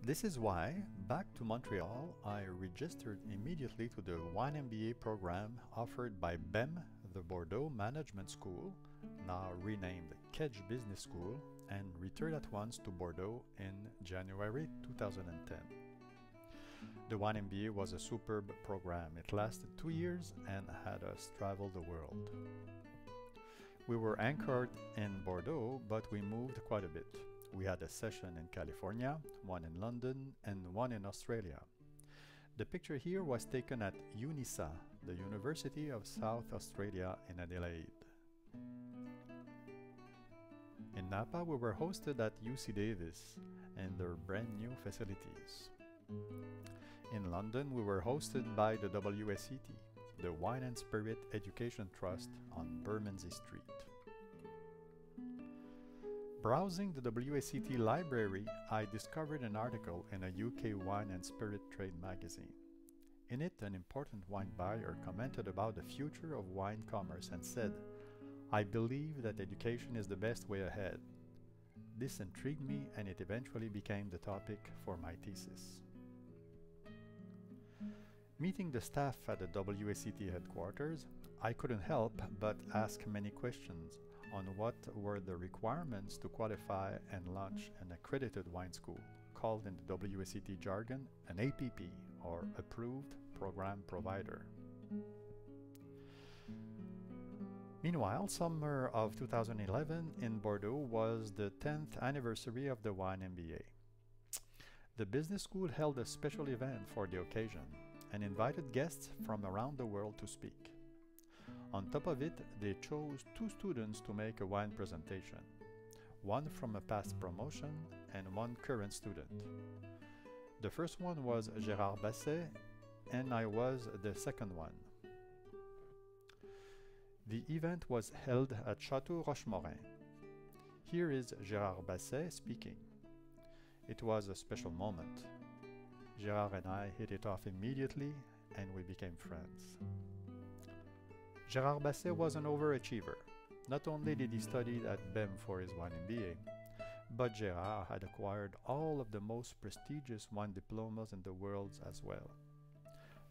This is why, back to Montreal, I registered immediately to the Wine MBA program offered by BEM, the Bordeaux Management School, now renamed Kedge Business School, and returned at once to Bordeaux in January 2010. The Wine MBA was a superb program. It lasted 2 years and had us travel the world. We were anchored in Bordeaux, but we moved quite a bit. We had a session in California, one in London, and one in Australia. The picture here was taken at UNISA, the University of South Australia in Adelaide. In Napa, we were hosted at UC Davis and their brand new facilities. In London, we were hosted by the WSET, the Wine and Spirit Education Trust on Bermondsey Street. Browsing the WSET library, I discovered an article in a UK wine and spirit trade magazine. In it, an important wine buyer commented about the future of wine commerce and said, "I believe that education is the best way ahead." This intrigued me and it eventually became the topic for my thesis. Meeting the staff at the WSET headquarters, I couldn't help but ask many questions on what were the requirements to qualify and launch an accredited wine school, called in the WSET jargon an APP, or Approved Program Provider. Meanwhile, summer of 2011 in Bordeaux was the 10th anniversary of the Wine MBA. The business school held a special event for the occasion and invited guests from around the world to speak. On top of it, they chose 2 students to make a wine presentation, one from a past promotion and one current student. The first one was Gérard Basset, and I was the second one. The event was held at Château Rochemorin. Here is Gérard Basset speaking. It was a special moment. Gérard and I hit it off immediately, and we became friends. Gérard Basset was an overachiever. Not only did he study at BEM for his wine MBA, but Gérard had acquired all of the most prestigious wine diplomas in the world as well.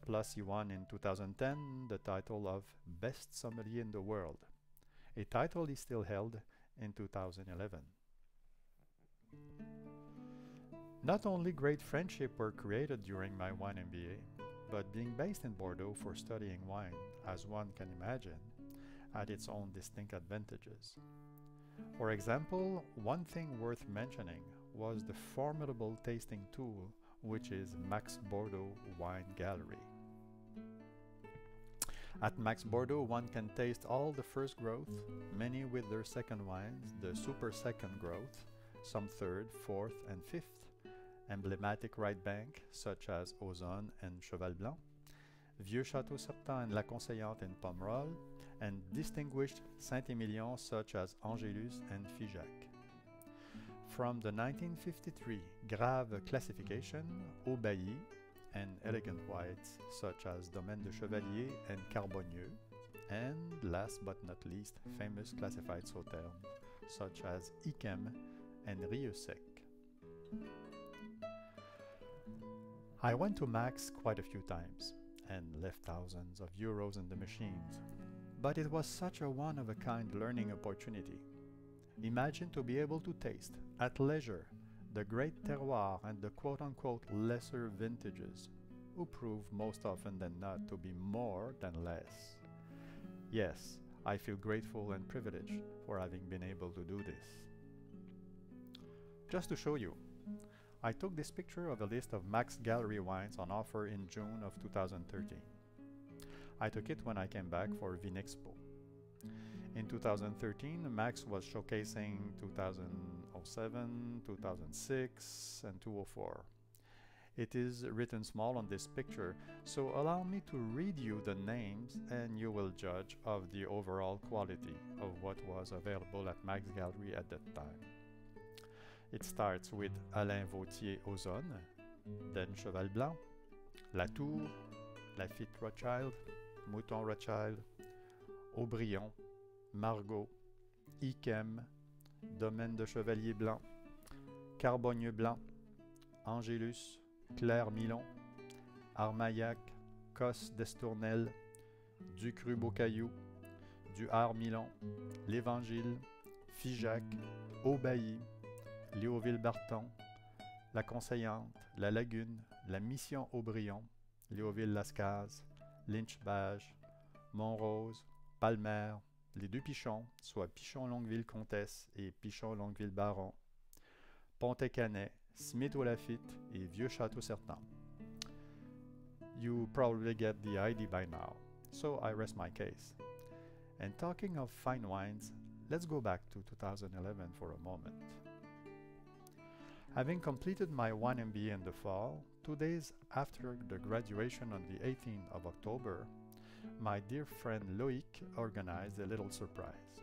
Plus, he won in 2010 the title of Best Sommelier in the World, a title he still held in 2011. Not only great friendships were created during my wine MBA, but being based in Bordeaux for studying wine, as one can imagine, had its own distinct advantages. For example, one thing worth mentioning was the formidable tasting tool, which is Max Bordeaux Wine Gallery. At Max Bordeaux, one can taste all the first growth, many with their second wines, the super second growth, some third, fourth, and fifth, emblematic right bank such as Ozone and Cheval Blanc, Vieux Château Sertan and La Conseillante in Pomerol, and distinguished Saint-Émilion such as Angelus and Figeac. From the 1953 Grave classification, Aubailly, and elegant whites such as Domaine de Chevalier and Carbonieux, and last but not least, famous classified sauternes such as Yquem and Rieux-Sec. I went to Max quite a few times and left thousands of euros in the machines, but it was such a one-of-a-kind learning opportunity. Imagine to be able to taste, at leisure, the great terroir and the quote-unquote lesser vintages, who prove most often than not to be more than less. Yes, I feel grateful and privileged for having been able to do this. Just to show you, I took this picture of a list of Max Gallery wines on offer in June of 2013. I took it when I came back for Vinexpo. In 2013, Max was showcasing 2007, 2006, and 2004. It is written small on this picture, so allow me to read you the names and you will judge of the overall quality of what was available at Max Gallery at that time. It starts with Alain Vautier Ozone, then Cheval Blanc, Latour, Lafite Rothschild, Mouton Rothschild, Aubryon, Margaux, Yquem, Domaine de Chevalier Blanc, Carbonieux Blanc, Angélus, Claire Milon, Armaillac, Cos d'Estournel, Ducru Beaucaillou, du Har Milon, l'Évangile, Figeac, Aubailly, Léoville-Barton, la Conseillante, la Lagune, la Mission Aubryon, Léoville-Lascaz, Lynch-Bage, Montrose, Palmer, les deux Pichons, soit Pichon-Longueville-Comtesse et Pichon-Longueville-Baron, Pontet-Canet, Smith-au-Lafitte et Vieux-Château-Sertan. You probably get the idea by now, so I rest my case. And talking of fine wines, let's go back to 2011 for a moment. Having completed my wine MBA in the fall, 2 days after the graduation on the 18th of October, my dear friend Loïc organized a little surprise.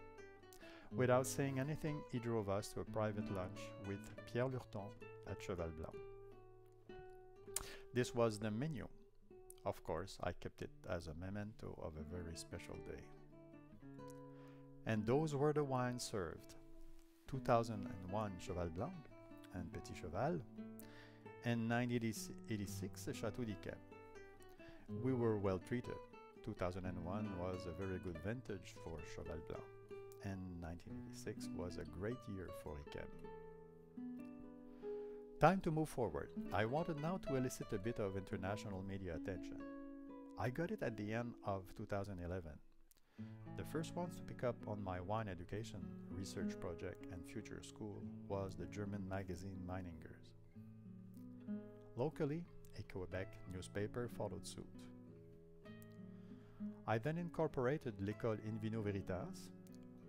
Without saying anything, he drove us to a private lunch with Pierre Lurton at Cheval Blanc. This was the menu. Of course, I kept it as a memento of a very special day. And those were the wines served: 2001 Cheval Blanc and Petit Cheval, and 1986 Château d'Yquem. We were well treated. 2001 was a very good vintage for Cheval Blanc, and 1986 was a great year for Yquem. Time to move forward. I wanted now to elicit a bit of international media attention. I got it at the end of 2011. The first ones to pick up on my wine education, research project and future school was the German magazine Meiningers. Locally, a Quebec newspaper followed suit. I then incorporated l'École in Vino Veritas,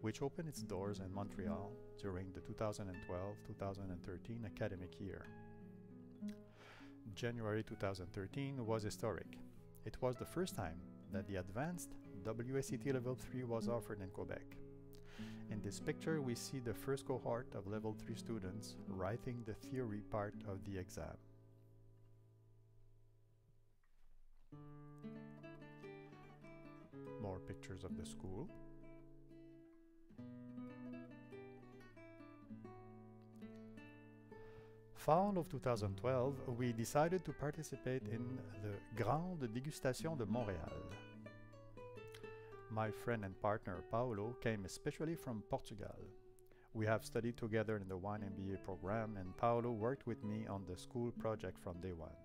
which opened its doors in Montreal during the 2012-2013 academic year. January 2013 was historic. It was the first time that the advanced WSET Level 3 was offered in Quebec. In this picture, we see the first cohort of Level 3 students writing the theory part of the exam. More pictures of the school. Fall of 2012, we decided to participate in the Grande Dégustation de Montréal. My friend and partner Paolo came especially from Portugal. We have studied together in the wine MBA program, and Paolo worked with me on the school project from day one.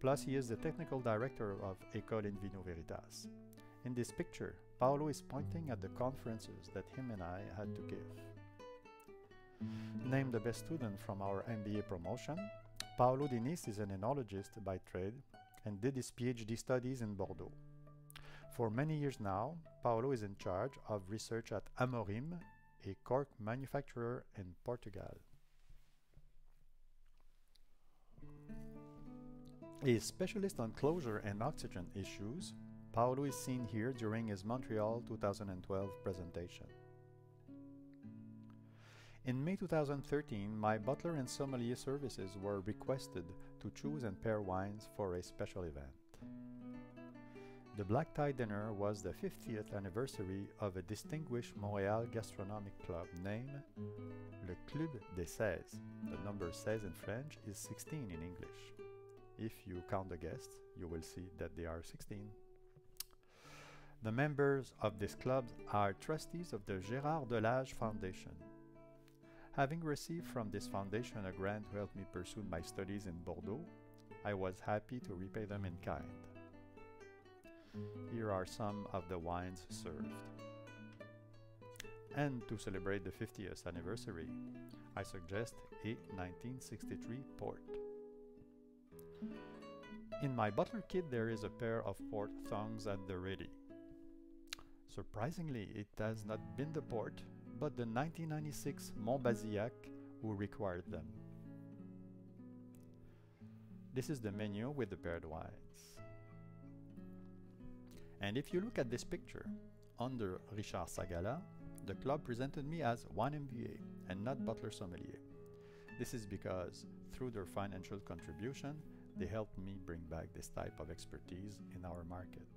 Plus, he is the technical director of École in Vino Veritas. In this picture, Paolo is pointing at the conferences that him and I had to give. Named the best student from our MBA promotion, Paolo Diniz is an enologist by trade and did his PhD studies in Bordeaux. For many years now, Paolo is in charge of research at Amorim, a cork manufacturer in Portugal. A specialist on closure and oxygen issues, Paolo is seen here during his Montreal 2012 presentation. In May 2013, my butler and sommelier services were requested to choose and pair wines for a special event. The black tie dinner was the 50th anniversary of a distinguished Montreal gastronomic club named Le Club des 16. The number 16 in French is 16 in English. If you count the guests, you will see that they are 16. The members of this club are trustees of the Gérard Delage Foundation. Having received from this foundation a grant to help me pursue my studies in Bordeaux, I was happy to repay them in kind. Here are some of the wines served. And to celebrate the 50th anniversary, I suggest a 1963 port. In my butler kit there is a pair of port thongs at the ready. Surprisingly, it has not been the port, but the 1996 Montbazillac who required them. This is the menu with the paired wines. And if you look at this picture, under Richard Sagala, the club presented me as wine MBA and not butler sommelier. This is because, through their financial contribution, they helped me bring back this type of expertise in our market.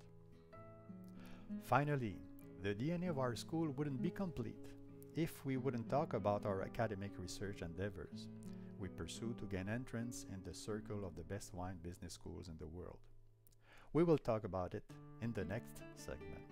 Finally, the DNA of our school wouldn't be complete if we wouldn't talk about our academic research endeavors we pursue to gain entrance in the circle of the best wine business schools in the world. We will talk about it in the next segment.